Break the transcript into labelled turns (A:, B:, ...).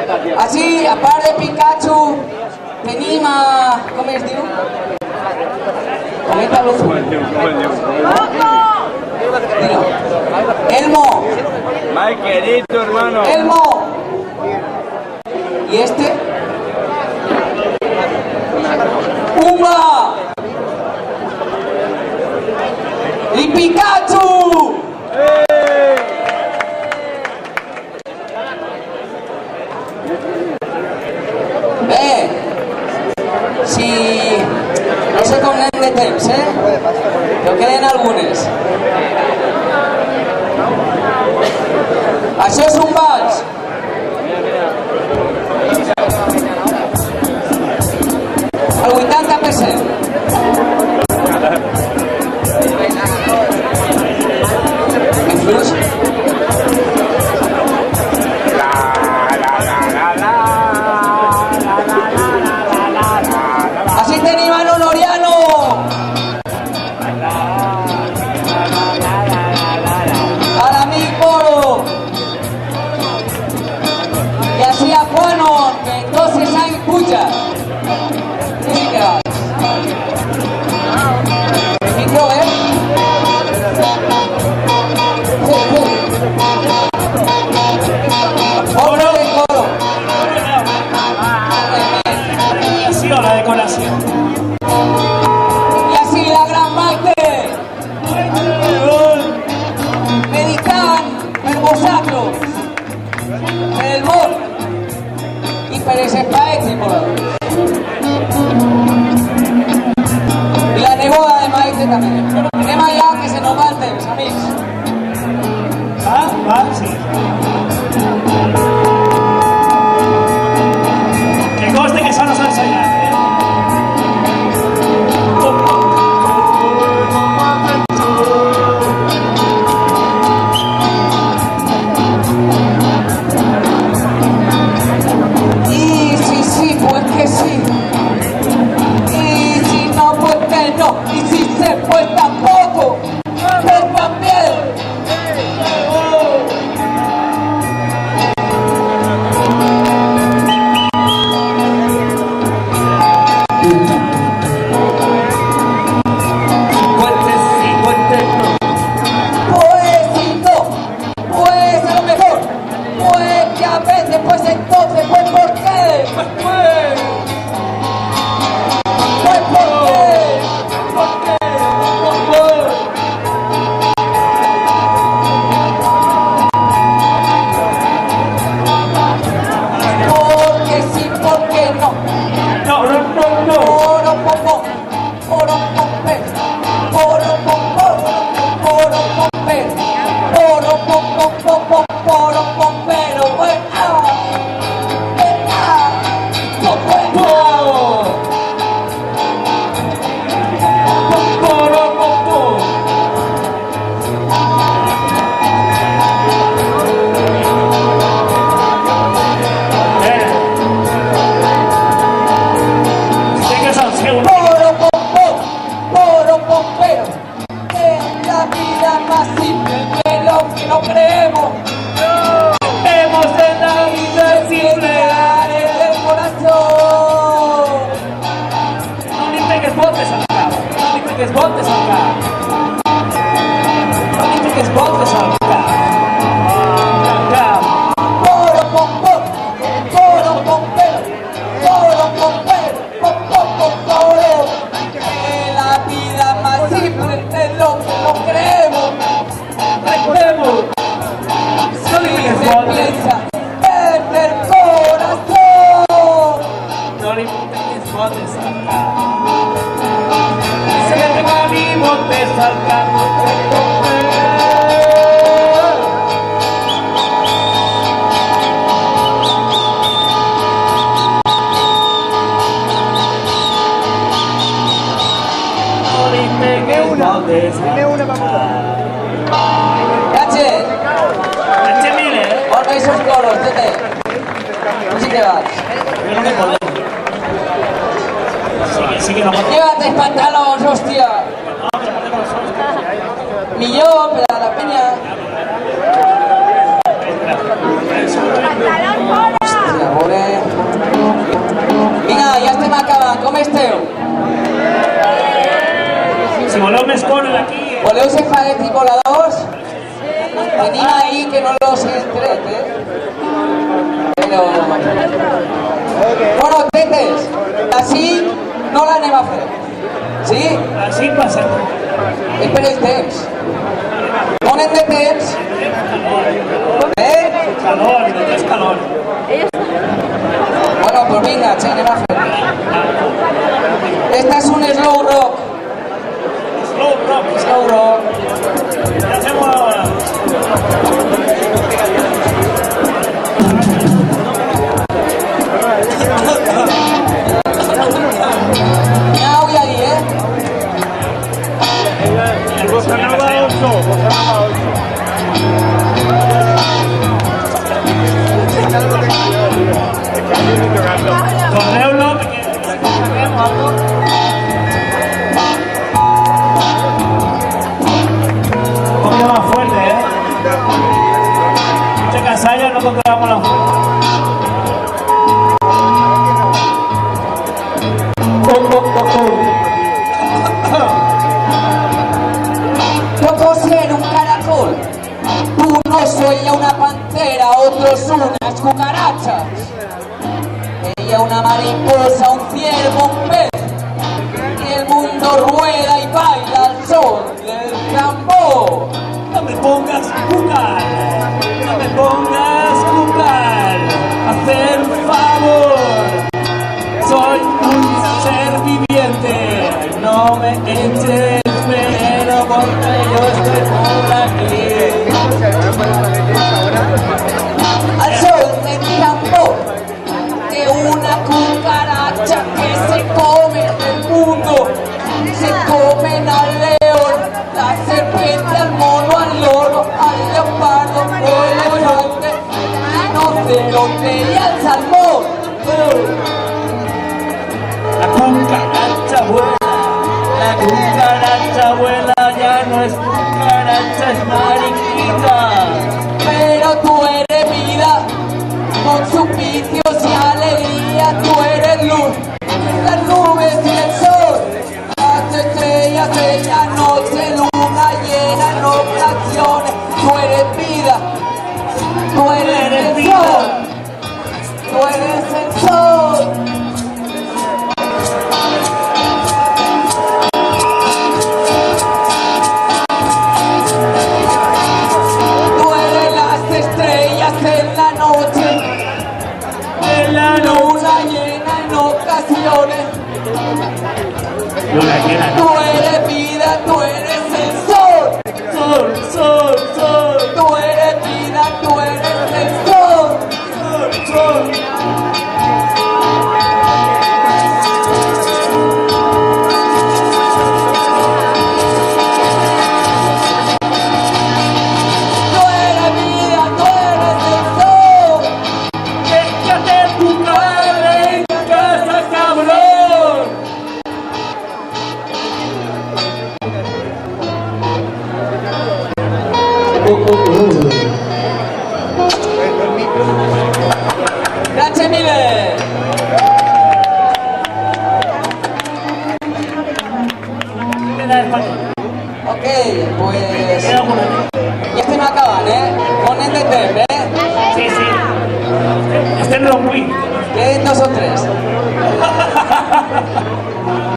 A: Així, a part de Pikachu, tenim a... com es diu? Coméntalo tú. Dilo. Elmo.
B: Michaelito, hermano.
A: Elmo. ¿Y este? ¡Pumba! ¡Y Pikachu! Si no sé com anem de temps, però queden algunes. Això és un vals. El 80%. Influix? Així tenim a l'Onoriano. A l'amic Moro. I així a Juano, que tots els anys puja. Sí que va. El micro, Otro de coro.
C: La decoración.
A: Y así la gran Maite. Dedican el vosacro, el mor y per ese paese. Y la neboda de Maite también. Anem allà que se nos va el temps, amics.
C: Va, sí. Que conste que solo s'ha ensenyat,
A: Y si sí, pues que sí. Y si no, pues que no. Y si se, pues tampoco. Pues también. Pues si no, pues a lo mejor. Pues que a veces, pues entonces, pues ¿por qué? Pues ¿por qué? ¿Por qué? Porque sí, porque no. No creemos, creemos en la vida simple del corazón.
C: No n'integues voltes al cap. No n'integues voltes al cap. No n'integues voltes al cap.
A: Poro pompero, poro. Que la vida más simple es lo que no creemos.
C: No n'integues
A: Se
C: voltes.
A: piensa en el corazón.
C: No n'integues voltes al cap. Se le tengo a mi voltes al cap.
A: Cache, orme esos coros, tete. Así que vas.
C: Sí que no pot.
A: Llévate pantalones, hostia. Millón, pero a la peña.
D: ¡Pantalón,
A: Hostia,
C: Voleu més córrer aquí.
A: Voleu ser faet i voladors? Tenim ahí que no los he tret, Però... Bueno, tetes, així no l'anem a fer. Sí?
C: Així passem.
A: És per el temps. Donen de temps.
C: Calor, no és calor.
A: Bueno, pues vinga, che, anem a fer. Esta és un slow rock.
C: Slow rock.
A: Slow rock.
C: Ja fem ahora.
A: Miau i ahí,
C: El bossa nova 8. Correu-lo perquè fem algo. Un poquito más fuerte, Mucha casalla, no controlamos la fuerza.
A: Tocó ser un caracol. Uno soy una pantera, otros unas cucarachas. Ella una mariposa, un ciervo, un pez. Y el mundo rueda y baila al son del tambor.
C: No me pongas cucar, no me pongas cucar, hacer un favor. Soy un ser viviente, no me eches veneno porque yo estoy por aquí.
A: Al sol del tambor, de una cucaracha que se come el mundo, se comen al león, la serpiente, al mono, al loro, al leopardo, al elefante, al rinoceronte y al salmón.
C: La cucaracha vuela, ya no es cucaracha, es mariquita.
A: Pero tú eres vida, con sus vicios y alegría, tú eres luz, las nubes y el sol, las estrellas de la noche, luna llena en ocasiones, tú eres vida, tú eres el sol, tú eres el sol. Tú eres las estrellas en la noche, la luna llena en ocasiones.
C: Luna llena.
A: Tú eres vida, tú eres el sol.
C: Sol, sol, sol,
A: Tú eres vida, tú eres el sol.
C: sol, sol.
A: Tú eres vida, tú eres el sol.
C: Déjate tu madre en casa, cabrón.
A: Grazie mille.
C: Queda español.
A: Ok, pues
C: Queda por aquí.
A: ya estem acabant, Ponen de temps,
C: Sí, sí. Este no lo fui.
A: Queden 2 o 3.